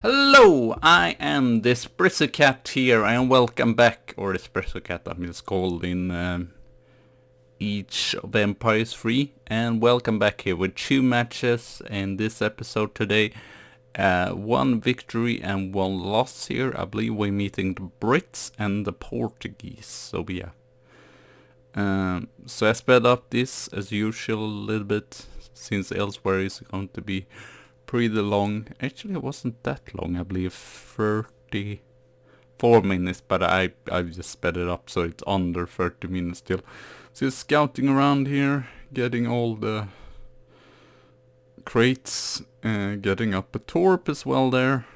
Hello, I am the Espresso Cat here, and welcome back, or Espresso Cat, I mean, it's called in each of Empires 3, and welcome back here with 2 matches in this episode today. 1 victory and 1 loss here. I believe we're meeting the Brits and the Portuguese, so yeah. So I sped up this as usual a little bit, since elsewhere is going to be pretty long. Actually, it wasn't that long. I believe 34 minutes, but I just sped it up so it's under 30 minutes still. So just scouting around here, getting all the crates, getting up a torp as well there. I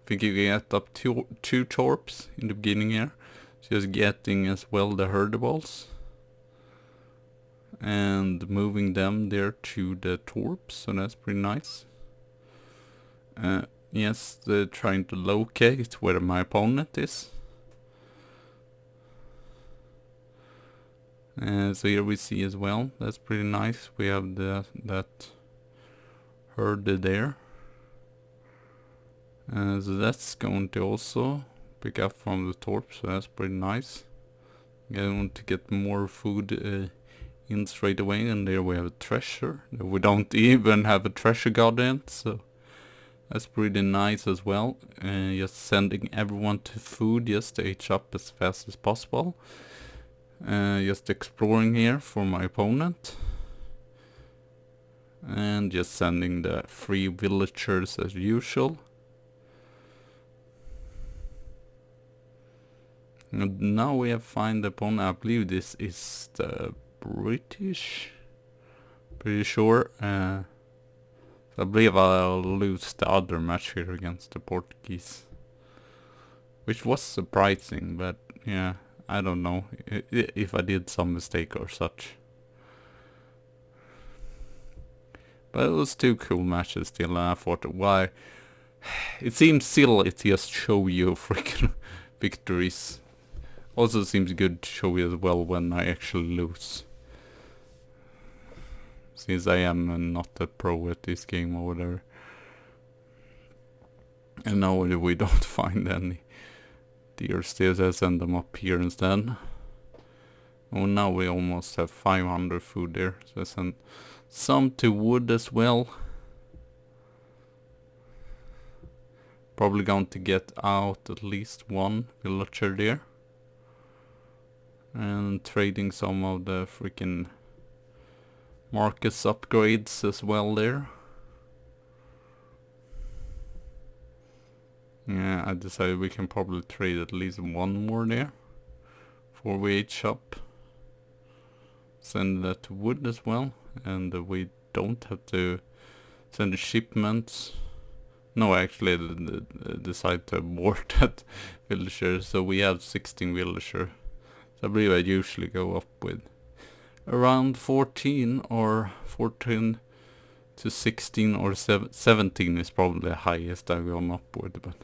think you get up two torps in the beginning here. Just getting as well the herdables and moving them there to the torps, so that's pretty nice. Yes, they're trying to locate where my opponent is. So here we see as well, that's pretty nice. We have that herd there. So that's going to also pick up from the torp, so that's pretty nice. I want to get more food in straight away, and there we have a treasure. We don't even have a treasure guardian, so that's pretty nice as well. Just sending everyone to food, just to age up as fast as possible. Just exploring here for my opponent. And just sending the 3 villagers as usual. And now we have found the opponent. I believe this is the British. Pretty sure. I believe I'll lose the other match here against the Portuguese. Which was surprising, but yeah, I don't know if I did some mistake or such. But it was 2 cool matches still, and I thought, why? It seems silly to just show you freaking victories. Also seems good to show you as well when I actually lose. Since I am not a pro at this game or whatever. And now we don't find any deer steers, I send them up here instead. Oh, now we almost have 500 food there. So I send some to wood as well. Probably going to get out at least 1 villager there. And trading some of the freaking Marcus upgrades as well there. Yeah, I decided we can probably trade at least 1 more there. 4 we age up. Send that to wood as well. And we don't have to send the shipments. No, actually I decided to abort that villager. So we have 16 villager. I believe I usually go up with around 14 or 14 to 16 or 17 is probably the highest I've gone up with, but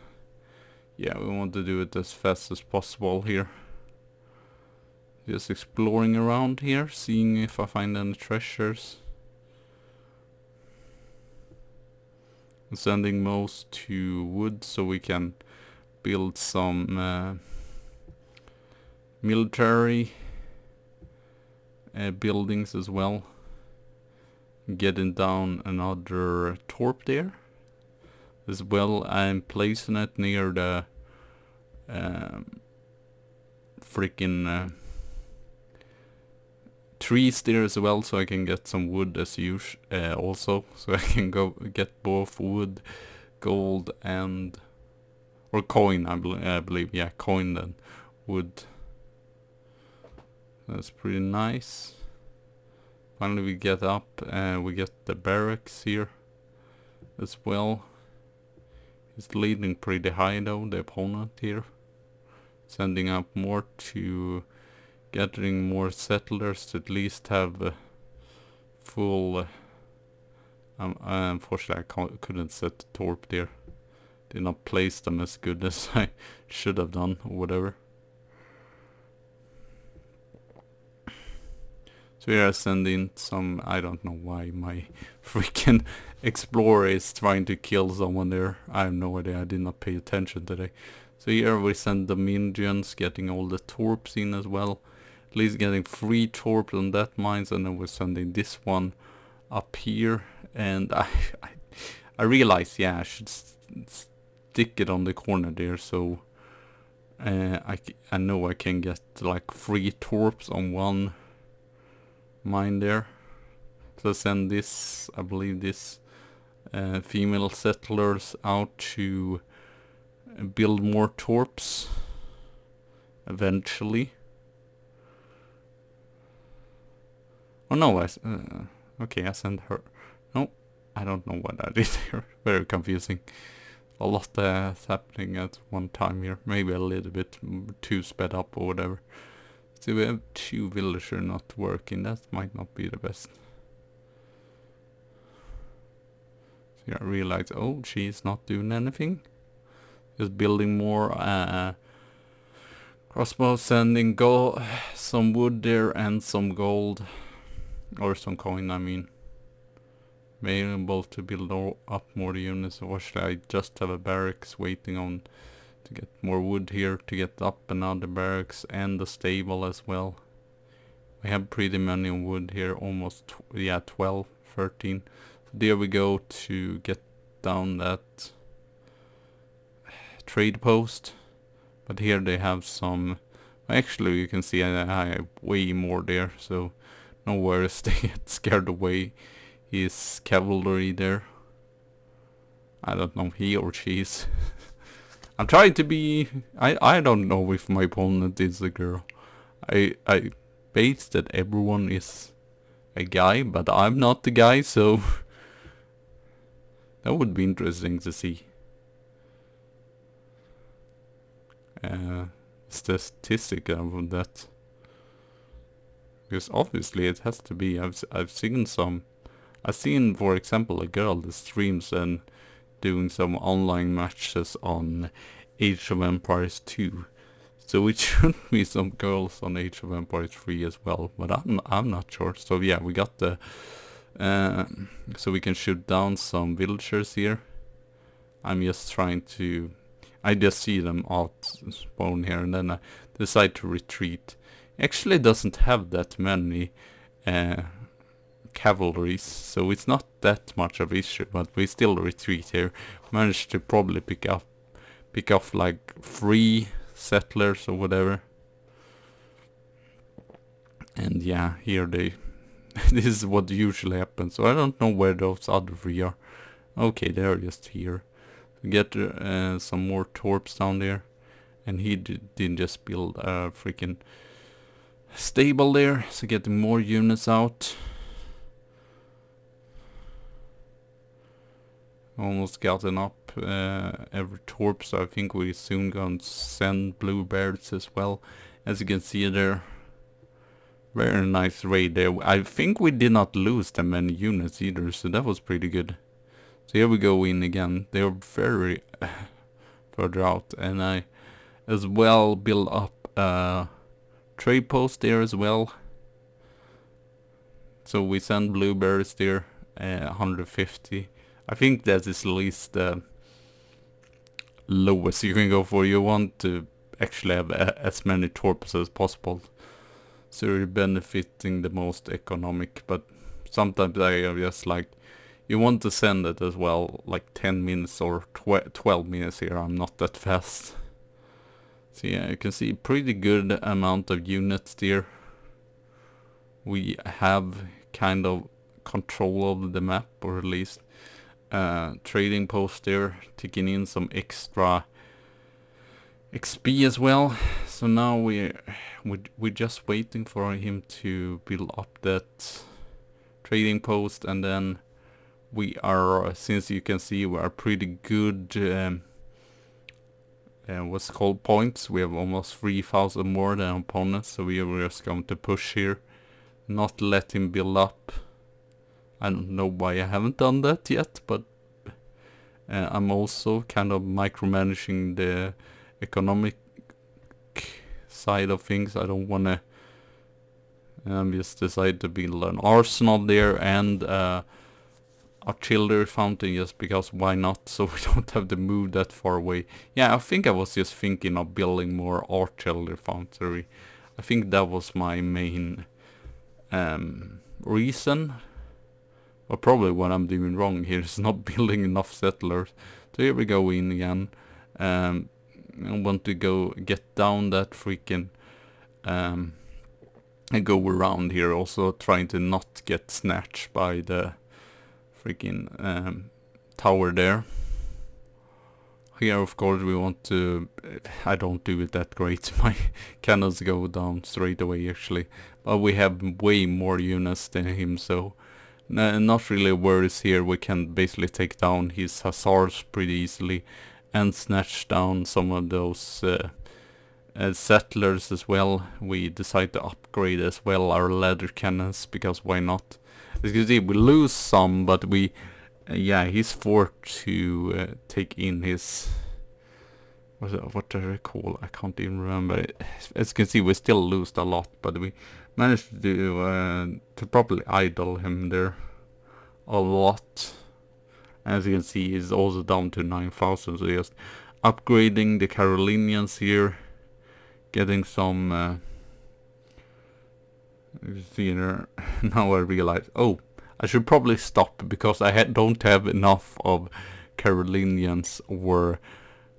yeah, we want to do it as fast as possible here. Just exploring around here, seeing if I find any treasures. I'm sending most to wood so we can build some military buildings as well. Getting down another torp there as well. I'm placing it near the freaking trees there as well, so I can get some wood as usual also, so I can go get both wood, gold, and or coin. I believe, yeah, coin and wood. That's pretty nice. Finally we get up and we get the barracks here as well. He's leading pretty high though, the opponent here. Sending up more to gathering more settlers to at least have full... unfortunately I couldn't set the torp there. Did not place them as good as I should have done or whatever. So here I send in some, I don't know why my freaking explorer is trying to kill someone there. I have no idea, I did not pay attention today. So here we send the minions, getting all the torps in as well. At least getting 3 torps on that mines, and then we're sending this one up here. And I realized, yeah, I should stick it on the corner there, so I know I can get like 3 torps on one mine there. So send this, I believe this female settlers out to build more torps eventually. Oh no, okay, I sent her. No, I don't know what I did here. Very confusing. A lot happening at one time here. Maybe a little bit too sped up or whatever. So we have 2 villagers not working. That might not be the best. So I realize, oh, she's not doing anything. Just building more crossbows, sending some wood there and some gold. Or some coin, I mean. Available to build up more units, or should I just have a barracks waiting on to get more wood here to get up another barracks and the stable as well. We have pretty many wood here, almost 12, 13. So there we go to get down that trade post. But here they have some, actually you can see I have way more there, so no worries, they get scared away. His cavalry there. I don't know, he or she's. I'm trying to be. I don't know if my opponent is a girl. I base that everyone is a guy, but I'm not the guy, so that would be interesting to see. Statistic of that, because obviously it has to be. I've seen some. I've seen, for example, a girl that streams and doing some online matches on Age of Empires 2. So it should be some girls on Age of Empires 3 as well, but I'm not sure. So yeah, we got the so we can shoot down some villagers here. I'm just trying to. I just see them out spawn here, and then I decide to retreat. Actually, doesn't have that many cavalries, so it's not that much of an issue, but we still retreat here. Managed to probably pick off like 3 settlers or whatever. And yeah, here they this is what usually happens, so I don't know where those other 3 are. Okay, they're just here. We get some more torps down there, and he did just build a freaking stable there, so getting more units out. Almost gotten up every torp, so I think we soon gonna send bluebirds as well. As you can see there, very nice raid there. I think we did not lose that many units either, so that was pretty good. So here we go in again. They're very further out, and I as well build up a trade post there as well. So we send bluebirds there, 150. I think that is at least the lowest you can go for. You want to actually have as many torps as possible, so you're benefiting the most economic. But sometimes I are just like, you want to send it as well, like 10 minutes or 12 minutes here. I'm not that fast. So yeah, you can see pretty good amount of units there. We have kind of control of the map, or at least trading post there, taking in some extra XP as well. So now we're just waiting for him to build up that trading post, and then we are, since you can see, we are pretty good what's called points. We have almost 3,000 more than opponents, so we are just going to push here, not let him build up. I don't know why I haven't done that yet, but I'm also kind of micromanaging the economic side of things. I don't want to Just decided to build an arsenal there and artillery fountain just because why not, so we don't have to move that far away. Yeah, I think I was just thinking of building more artillery foundry. I think that was my main reason. But probably what I'm doing wrong here is not building enough settlers. So here we go in again. I want to go get down that freaking and go around here, also trying to not get snatched by the freaking tower there. Here of course we want to, I don't do it that great, my cannons go down straight away actually, but we have way more units than him, so not really worries here. We can basically take down his hussars pretty easily and snatch down some of those settlers as well. We decide to upgrade as well our ladder cannons, because why not? As you can see, we lose some, but we yeah, he's forced to take in his what do I call? I can't even remember. As you can see, we still lose a lot, but we managed to properly idle him there a lot. As you can see, he's also down to 9,000. So just upgrading the Carolinians here, getting some. You see there. Now I realize. Oh, I should probably stop because I don't have enough of Carolinians or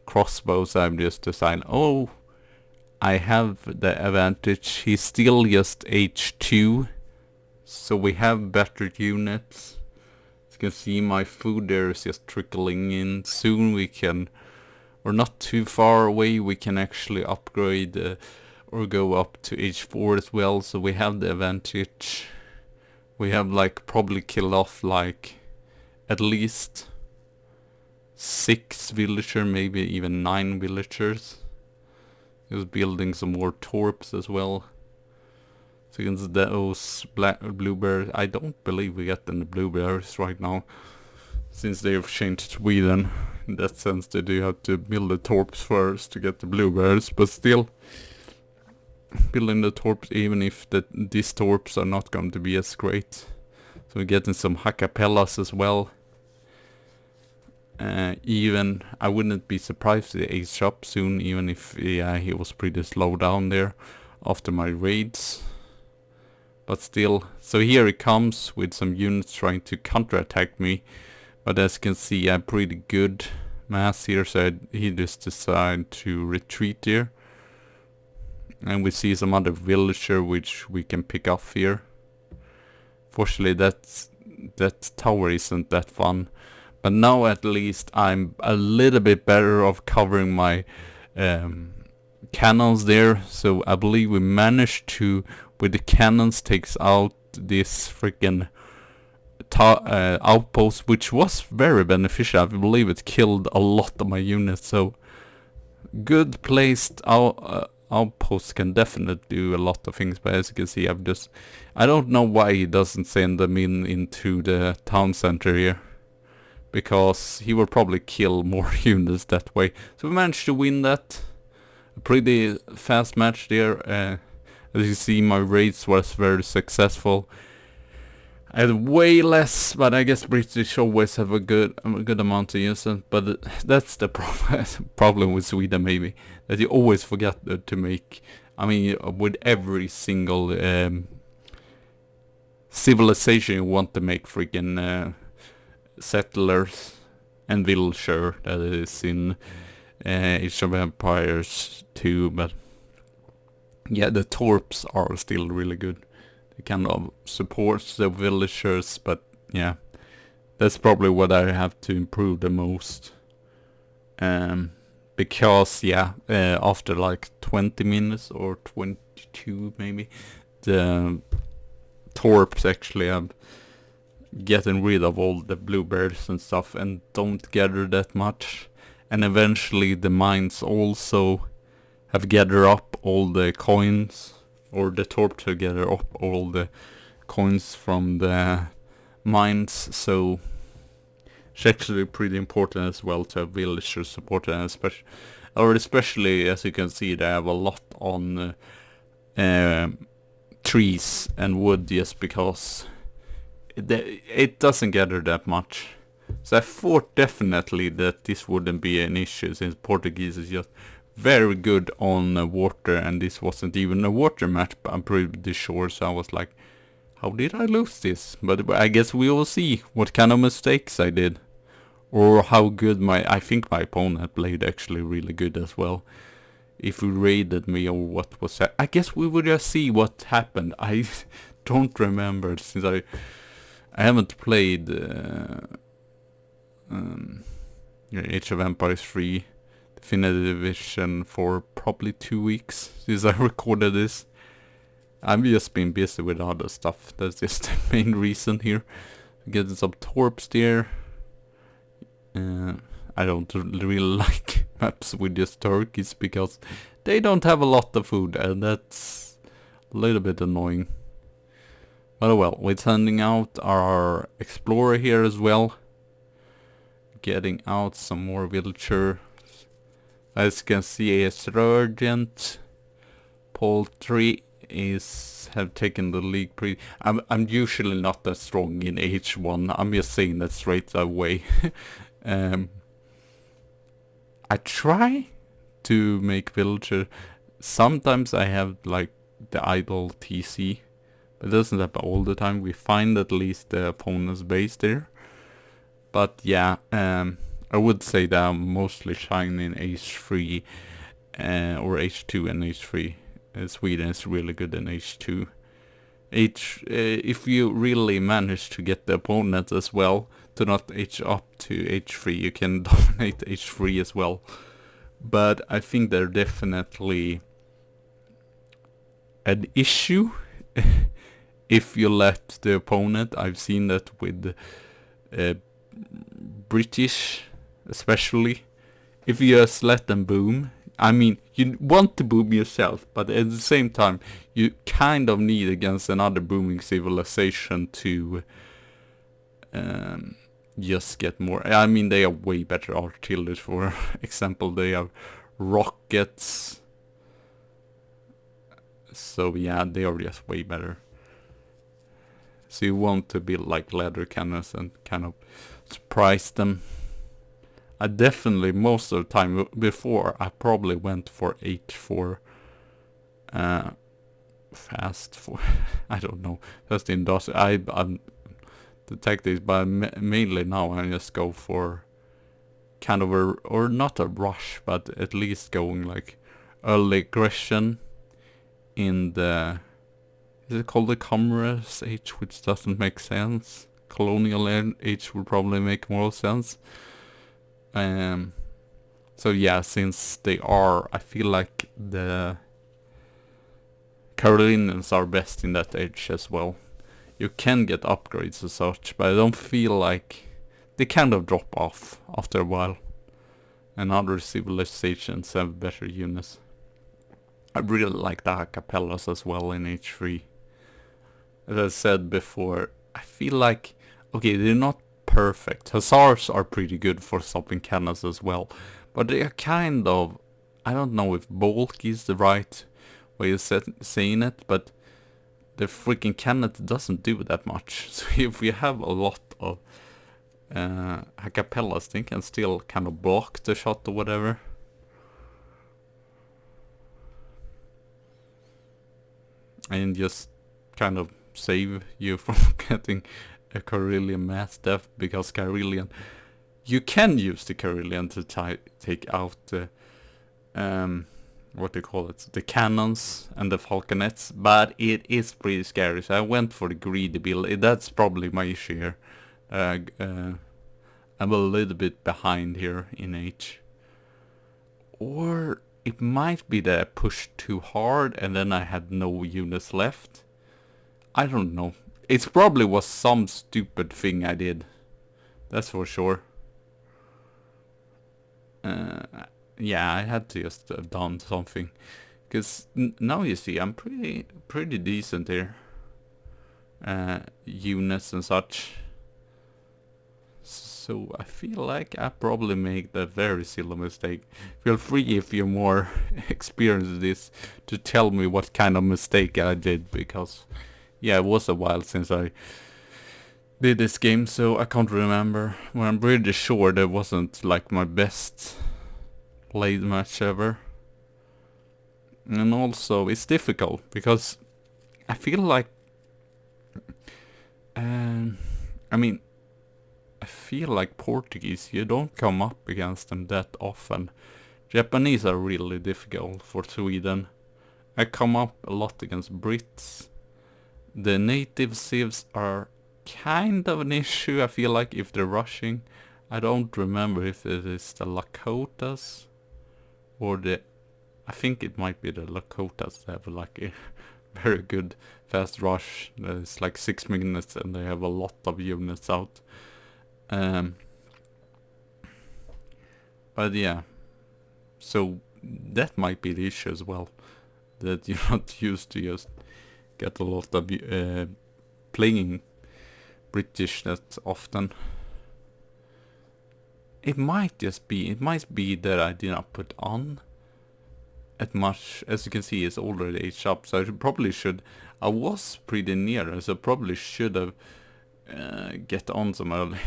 crossbows. I'm just deciding, oh, I have the advantage. He's still just H2, so we have better units. As you can see, my food there is just trickling in. Soon we can, or not too far away, we can actually upgrade or go up to H4 as well, so we have the advantage. We have like probably killed off like at least 6 villagers, maybe even 9 villagers. Just building some more torps as well. So against those blueberries, I don't believe we get any blueberries right now, since they've changed Sweden. In that sense, they do have to build the torps first to get the blueberries, but still, building the torps, even if these torps are not going to be as great. So we're getting some Hackapellas as well. Even I wouldn't be surprised if he age up soon, even if he was pretty slow down there after my raids. But still, so here he comes with some units trying to counterattack me. But as you can see, I'm pretty good mass here, so he just decided to retreat here. And we see some other villager which we can pick off here. Fortunately, that tower isn't that fun. But now at least I'm a little bit better of covering my cannons there. So I believe we managed to, with the cannons, takes out this freaking outpost, which was very beneficial. I believe it killed a lot of my units. So good placed outposts can definitely do a lot of things. But as you can see, I don't know why he doesn't send them into the town center here, because he will probably kill more units that way. So we managed to win that. A pretty fast match there. As you see, my raids was very successful. I had way less, but I guess British always have a good amount of users. But that's the problem with Sweden, maybe, that you always forget to make. I mean, with every single civilization, you want to make freaking settlers and villager, that is in Age of Empires 2, but yeah, the torps are still really good. They kind of support the villagers, but yeah, that's probably what I have to improve the most. Because yeah, after like 20 minutes or 22 maybe, the torps actually have getting rid of all the blueberries and stuff and don't gather that much. And eventually the mines also have gathered up all the coins, or the torp to gather up all the coins from the mines. So it's actually pretty important as well to have villagers supported, and especially as you can see, they have a lot on trees and wood just because it doesn't gather that much. So I thought definitely that this wouldn't be an issue, since Portuguese is just very good on water, and this wasn't even a water match, but I'm pretty sure. So I was like, how did I lose this? But I guess we will see what kind of mistakes I did, or how good I think my opponent played actually really good as well. If he raided me or what was that, I guess we would just see what happened. I don't remember, since I haven't played Age of Empires 3 Definitive Edition for probably 2 weeks since I recorded this. I've just been busy with other stuff. That's just the main reason here. Getting some torps there. I don't really like maps with just turkeys because they don't have a lot of food, and that's a little bit annoying. But well, we're sending out our explorer here as well. Getting out some more villager. As you can see, a sergeant poultry have taken the league I'm usually not that strong in H1. I'm just saying that straight away. I try to make villager. Sometimes I have like the idle TC, but it doesn't happen all the time. We find at least the opponent's base there. But yeah, I would say that I'm mostly shining in H3 or H2 and H3. Sweden is really good in H2. If you really manage to get the opponent as well to not H up to H3, you can dominate H3 as well. But I think they're definitely an issue if you let the opponent. I've seen that with British especially. If you just let them boom, I mean, you want to boom yourself, but at the same time, you kind of need against another booming civilization to just get more. I mean, they are way better artillery, for example. They have rockets. So yeah, they are just way better. So you want to build like leather cannons and kind of surprise them. I definitely, most of the time before, I probably went for H4 fast for I don't know, just industrial. I'm the tactics, but mainly now I just go for kind of or not a rush, but at least going like early aggression in the, is it called the Commerce Age, which doesn't make sense. Colonial Age would probably make more sense. So yeah, since they are, I feel like the Carolinians are best in that age as well. You can get upgrades as such, but I don't feel like they kind of drop off after a while. And other civilizations have better units. I really like the acapellas as well in H3. As I said before, I feel like, okay, they're not perfect. Hussars are pretty good for stopping cannons as well, but they are kind of, I don't know if bulky is the right way of saying it, but the freaking cannon doesn't do that much. So if we have a lot of acapellas, they can still kind of block the shot or whatever. And just kind of save you from getting a Karelian mass death, because Karelian, you can use the Karelian to take out the what do you call it, the cannons and the falconets, but it is pretty scary. So I went for the greedy build. That's probably my issue here. I'm a little bit behind here in H, or it might be that I pushed too hard and then I had no units left. I don't know. It probably was some stupid thing I did. That's for sure. Yeah, I had to just have done something. Because now you see, I'm pretty decent here. Units and such. So I feel like I probably made a very silly mistake. Feel free if you're more experienced in this to tell me what kind of mistake I did, because yeah, it was a while since I did this game, so I can't remember. Well, I'm pretty sure that wasn't like my best played match ever. And also it's difficult because I feel like I mean, I feel like Portuguese, you don't come up against them that often. Japanese are really difficult for Sweden. I come up a lot against Brits. The native civs are kind of an issue, I feel like, if they're rushing. I don't remember if it is the Lakotas or the... I think it might be the Lakotas. They have like a very good fast rush. It's like 6 minutes and they have a lot of units out. But yeah, so that might be the issue as well, that you're not used to just get a lot of playing British that often. It might be that I did not put on as much. As you can see, it's already aged up, so I should. I was pretty near, so probably should have get on some early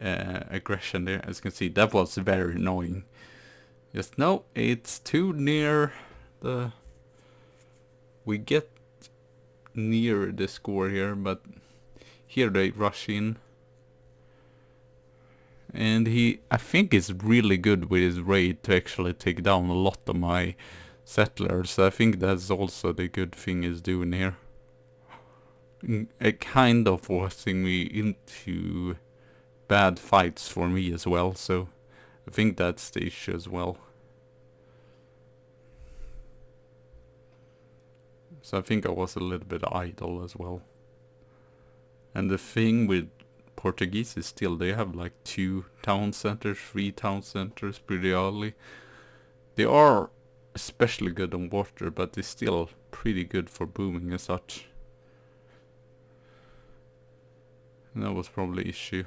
aggression there. As you can see, that was very annoying. Just no, it's too near the... We get near the score here, but here they rush in. And I think is really good with his raid to actually take down a lot of my settlers. I think that's also the good thing he's doing here. It kind of forcing me into bad fights for me as well, so I think that's the issue as well. So I think I was a little bit idle as well. And the thing with Portuguese is still they have like 2 town centers, 3 town centers pretty early. They are especially good on water, but they're still pretty good for booming and such. And that was probably issue.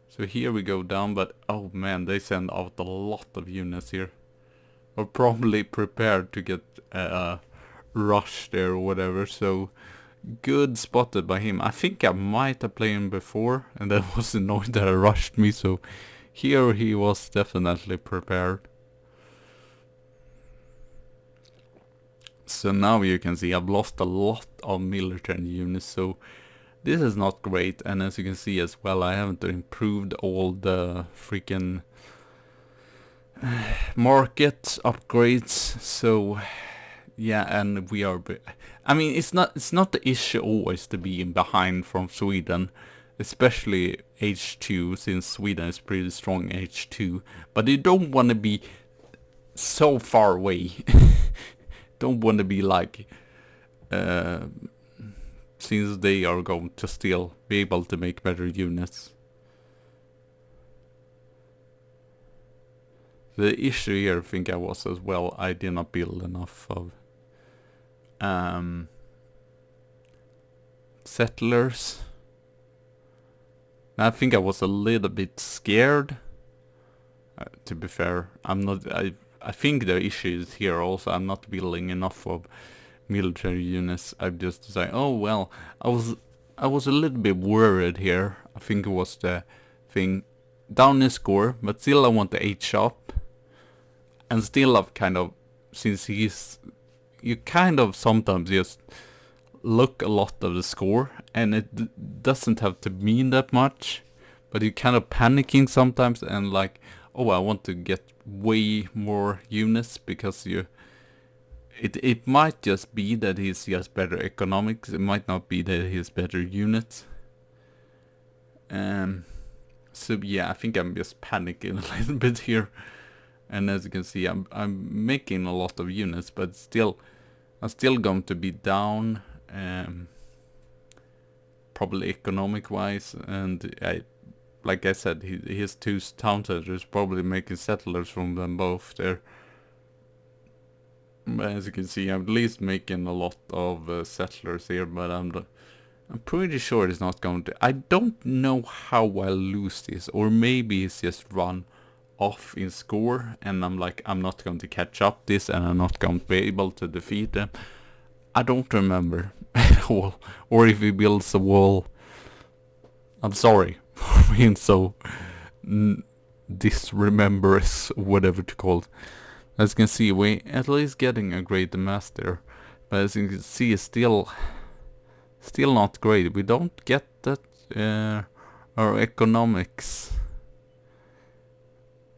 So here we go down, but oh man, they send out a lot of units here. Or probably prepared to get rush there or whatever, so good spotted by him. I think I might have played him before and that was annoyed that I rushed me, so here he was definitely prepared. So now you can see I've lost a lot of military units, so this is not great. And as you can see as well, I haven't improved all the freaking market upgrades, so yeah, and we are... I mean, it's not the issue always to be behind from Sweden, especially H2, since Sweden is pretty strong H2, but you don't want to be so far away. Don't want to be like, since they are going to still be able to make better units. The issue here, I think I was as well, I did not build enough of settlers. I think I was a little bit scared. To be fair, I'm not. I think the issue is here also. I'm not building enough of military units. I'm just saying, oh well, I was a little bit worried here. I think it was the thing down in score, but still I want the H up, and still I've kind of, since you kind of sometimes just look a lot of the score, and it doesn't have to mean that much, but you're kind of panicking sometimes and like, oh, I want to get way more units because it might just be that he's just better economics. It might not be that he's better units. So yeah, I think I'm just panicking a little bit here. And as you can see, I'm making a lot of units, but still, I'm still going to be down, probably economic wise. And like I said, his 2 town centers probably making settlers from them both there. But as you can see, I'm at least making a lot of settlers here, but I'm pretty sure it's not going to. I don't know how I'll lose this, or maybe it's just run off in score, and I'm like, I'm not going to catch up this, and I'm not going to be able to defeat them. I don't remember at all, or if he builds a wall. I'm sorry for being so disrememberous, whatever to call it. As you can see, we at least getting a great master, but as you can see, it's still not great. We don't get that. Our economics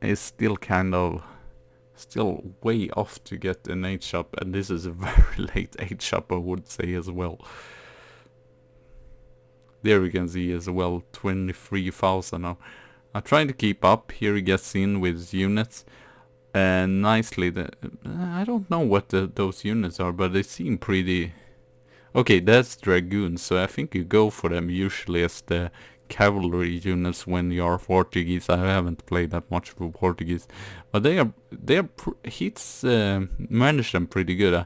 is still way off to get an 8 shop, and this is a very late 8 shop, I would say, as well. There we can see as well 23,000 now. I'm trying to keep up. Here he gets in with units. And nicely, I don't know what those units are, but they seem pretty... Okay, that's dragoons, so I think you go for them usually as the cavalry units when you are Portuguese. I haven't played that much for Portuguese, but he's managed them pretty good. I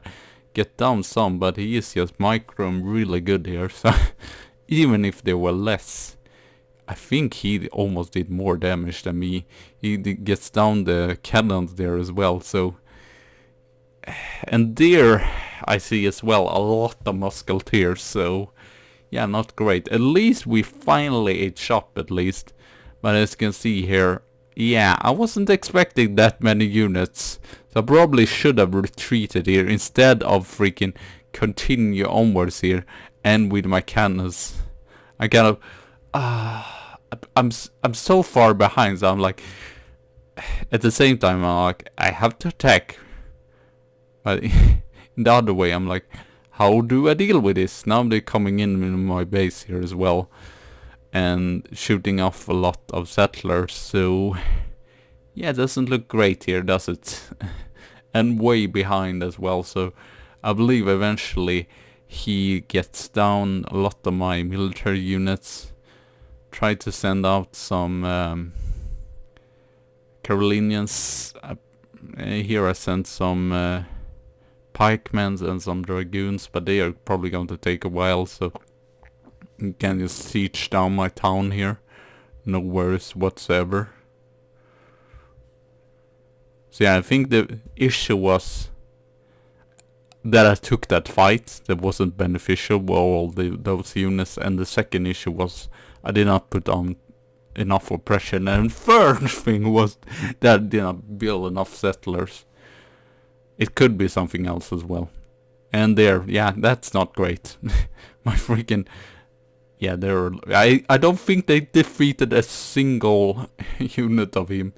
get down some, but he is just micro really good here, so even if there were less, I think he almost did more damage than me. He gets down the cannons there as well, so... And there I see as well a lot of musketeers, so... Yeah, not great. At least we finally ate shop at least. But as you can see here, yeah, I wasn't expecting that many units. So I probably should have retreated here instead of freaking continue onwards here. And with my cannons, I kind of... I'm so far behind, so I'm like... At the same time, I'm like, I have to attack. But in the other way, I'm like, how do I deal with this? Now they're coming in my base here as well. And shooting off a lot of settlers, so... Yeah, it doesn't look great here, does it? And way behind as well, so... I believe eventually he gets down a lot of my military units. Try to send out some Carolinians. Here I sent some pikemen and some dragoons, but they are probably going to take a while, so you can just siege down my town here. No worries whatsoever. So yeah, I think the issue was that I took that fight that wasn't beneficial with all those units, and the second issue was I did not put on enough oppression, and third thing was that I did not build enough settlers. It could be something else as well. And there, yeah, that's not great. My freaking... Yeah, I don't think they defeated a single unit of him.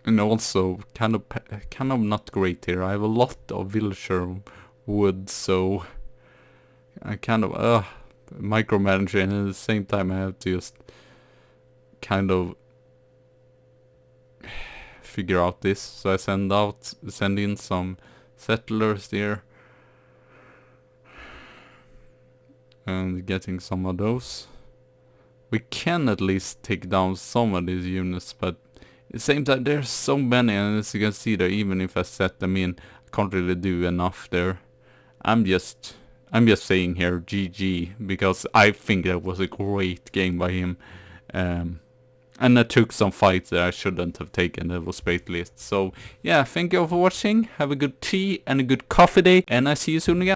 And also, kind of not great here. I have a lot of villager wood, so... I kind of, micromanage, and at the same time I have to just... kind of... figure out this. So I send in some settlers there. And getting some of those. We can at least take down some of these units, but at the same time there's so many, and as you can see there, even if I set them in, I can't really do enough there. I'm just saying here GG, because I think that was a great game by him. And I took some fights that I shouldn't have taken, that was basically it. So yeah, thank you all for watching, have a good tea and a good coffee day, and I see you soon again.